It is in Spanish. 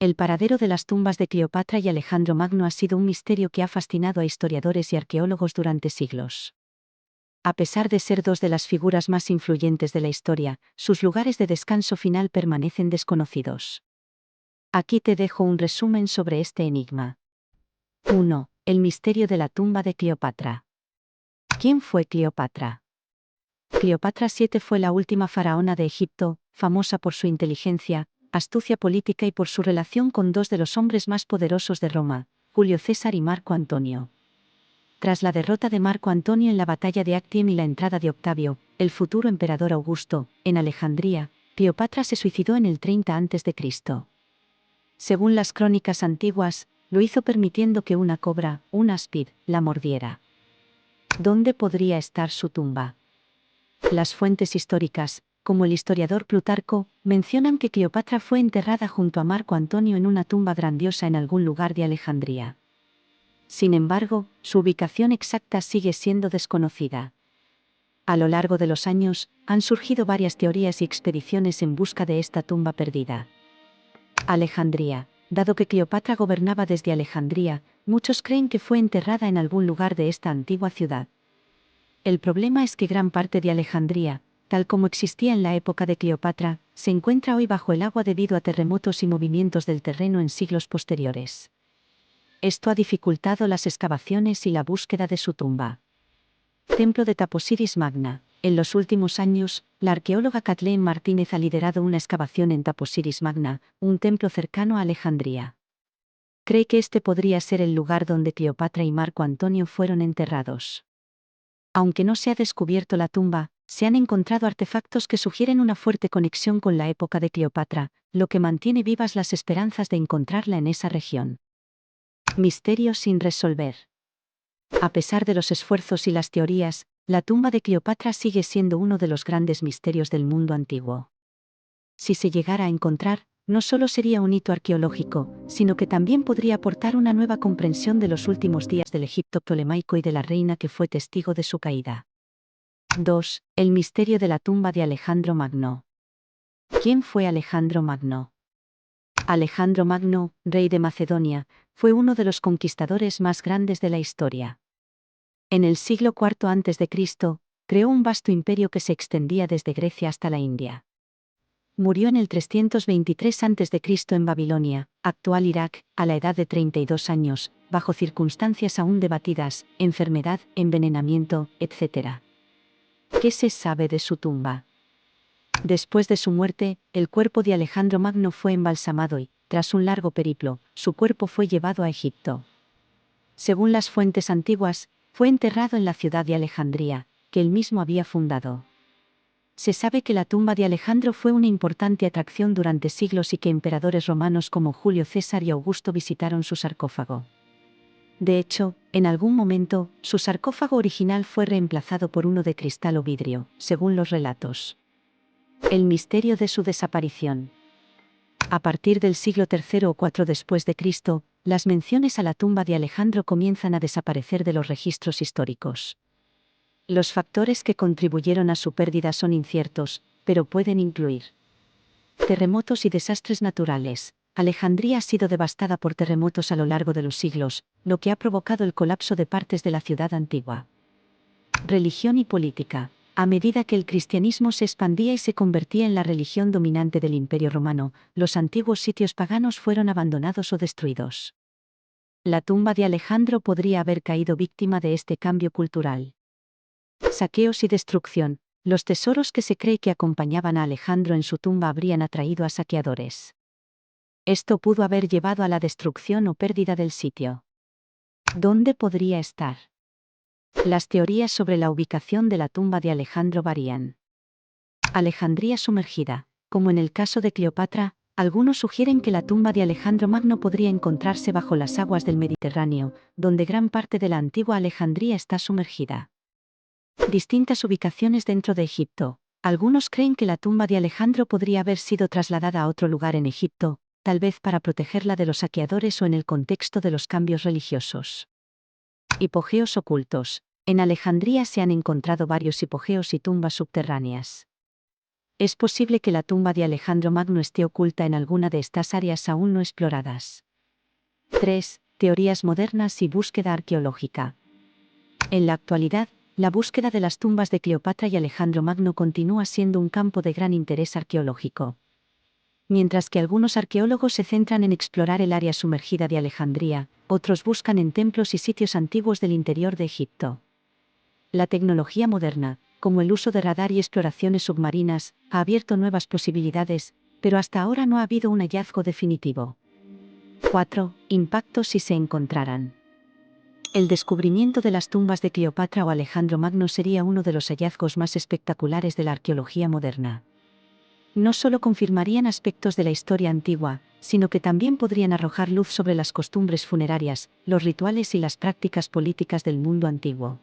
El paradero de las tumbas de Cleopatra y Alejandro Magno ha sido un misterio que ha fascinado a historiadores y arqueólogos durante siglos. A pesar de ser dos de las figuras más influyentes de la historia, sus lugares de descanso final permanecen desconocidos. Aquí te dejo un resumen sobre este enigma. 1. El misterio de la tumba de Cleopatra. ¿Quién fue Cleopatra? Cleopatra VII fue la última faraona de Egipto, famosa por su inteligencia, astucia política y por su relación con dos de los hombres más poderosos de Roma, Julio César y Marco Antonio. Tras la derrota de Marco Antonio en la batalla de Actium y la entrada de Octavio, el futuro emperador Augusto, en Alejandría, Cleopatra se suicidó en el 30 a.C. Según las crónicas antiguas, lo hizo permitiendo que una cobra, un áspid, la mordiera. ¿Dónde podría estar su tumba? Las fuentes históricas, como el historiador Plutarco, mencionan que Cleopatra fue enterrada junto a Marco Antonio en una tumba grandiosa en algún lugar de Alejandría. Sin embargo, su ubicación exacta sigue siendo desconocida. A lo largo de los años, han surgido varias teorías y expediciones en busca de esta tumba perdida. Alejandría. Dado que Cleopatra gobernaba desde Alejandría, muchos creen que fue enterrada en algún lugar de esta antigua ciudad. El problema es que gran parte de Alejandría, tal como existía en la época de Cleopatra, se encuentra hoy bajo el agua debido a terremotos y movimientos del terreno en siglos posteriores. Esto ha dificultado las excavaciones y la búsqueda de su tumba. Templo de Taposiris Magna. En los últimos años, la arqueóloga Kathleen Martínez ha liderado una excavación en Taposiris Magna, un templo cercano a Alejandría. Cree que este podría ser el lugar donde Cleopatra y Marco Antonio fueron enterrados. Aunque no se ha descubierto la tumba, se han encontrado artefactos que sugieren una fuerte conexión con la época de Cleopatra, lo que mantiene vivas las esperanzas de encontrarla en esa región. Misterio sin resolver. A pesar de los esfuerzos y las teorías, la tumba de Cleopatra sigue siendo uno de los grandes misterios del mundo antiguo. Si se llegara a encontrar, no solo sería un hito arqueológico, sino que también podría aportar una nueva comprensión de los últimos días del Egipto ptolemaico y de la reina que fue testigo de su caída. 2. El misterio de la tumba de Alejandro Magno. ¿Quién fue Alejandro Magno? Alejandro Magno, rey de Macedonia, fue uno de los conquistadores más grandes de la historia. En el siglo IV a.C., creó un vasto imperio que se extendía desde Grecia hasta la India. Murió en el 323 a.C. en Babilonia, actual Irak, a la edad de 32 años, bajo circunstancias aún debatidas, enfermedad, envenenamiento, etc. ¿Qué se sabe de su tumba? Después de su muerte, el cuerpo de Alejandro Magno fue embalsamado y, tras un largo periplo, su cuerpo fue llevado a Egipto. Según las fuentes antiguas, fue enterrado en la ciudad de Alejandría, que él mismo había fundado. Se sabe que la tumba de Alejandro fue una importante atracción durante siglos y que emperadores romanos como Julio César y Augusto visitaron su sarcófago. De hecho, en algún momento, su sarcófago original fue reemplazado por uno de cristal o vidrio, según los relatos. El misterio de su desaparición. A partir del siglo III o IV después de Cristo, las menciones a la tumba de Alejandro comienzan a desaparecer de los registros históricos. Los factores que contribuyeron a su pérdida son inciertos, pero pueden incluir terremotos y desastres naturales. Alejandría ha sido devastada por terremotos a lo largo de los siglos, lo que ha provocado el colapso de partes de la ciudad antigua. Religión y política. A medida que el cristianismo se expandía y se convertía en la religión dominante del Imperio Romano, los antiguos sitios paganos fueron abandonados o destruidos. La tumba de Alejandro podría haber caído víctima de este cambio cultural. Saqueos y destrucción. Los tesoros que se cree que acompañaban a Alejandro en su tumba habrían atraído a saqueadores. Esto pudo haber llevado a la destrucción o pérdida del sitio. ¿Dónde podría estar? Las teorías sobre la ubicación de la tumba de Alejandro varían. Alejandría sumergida. Como en el caso de Cleopatra, algunos sugieren que la tumba de Alejandro Magno podría encontrarse bajo las aguas del Mediterráneo, donde gran parte de la antigua Alejandría está sumergida. Distintas ubicaciones dentro de Egipto. Algunos creen que la tumba de Alejandro podría haber sido trasladada a otro lugar en Egipto, tal vez para protegerla de los saqueadores o en el contexto de los cambios religiosos. Hipogeos ocultos. En Alejandría se han encontrado varios hipogeos y tumbas subterráneas. Es posible que la tumba de Alejandro Magno esté oculta en alguna de estas áreas aún no exploradas. 3. Teorías modernas y búsqueda arqueológica. En la actualidad, la búsqueda de las tumbas de Cleopatra y Alejandro Magno continúa siendo un campo de gran interés arqueológico. Mientras que algunos arqueólogos se centran en explorar el área sumergida de Alejandría, otros buscan en templos y sitios antiguos del interior de Egipto. La tecnología moderna, como el uso de radar y exploraciones submarinas, ha abierto nuevas posibilidades, pero hasta ahora no ha habido un hallazgo definitivo. 4. Impactos si se encontraran. El descubrimiento de las tumbas de Cleopatra o Alejandro Magno sería uno de los hallazgos más espectaculares de la arqueología moderna. No solo confirmarían aspectos de la historia antigua, sino que también podrían arrojar luz sobre las costumbres funerarias, los rituales y las prácticas políticas del mundo antiguo.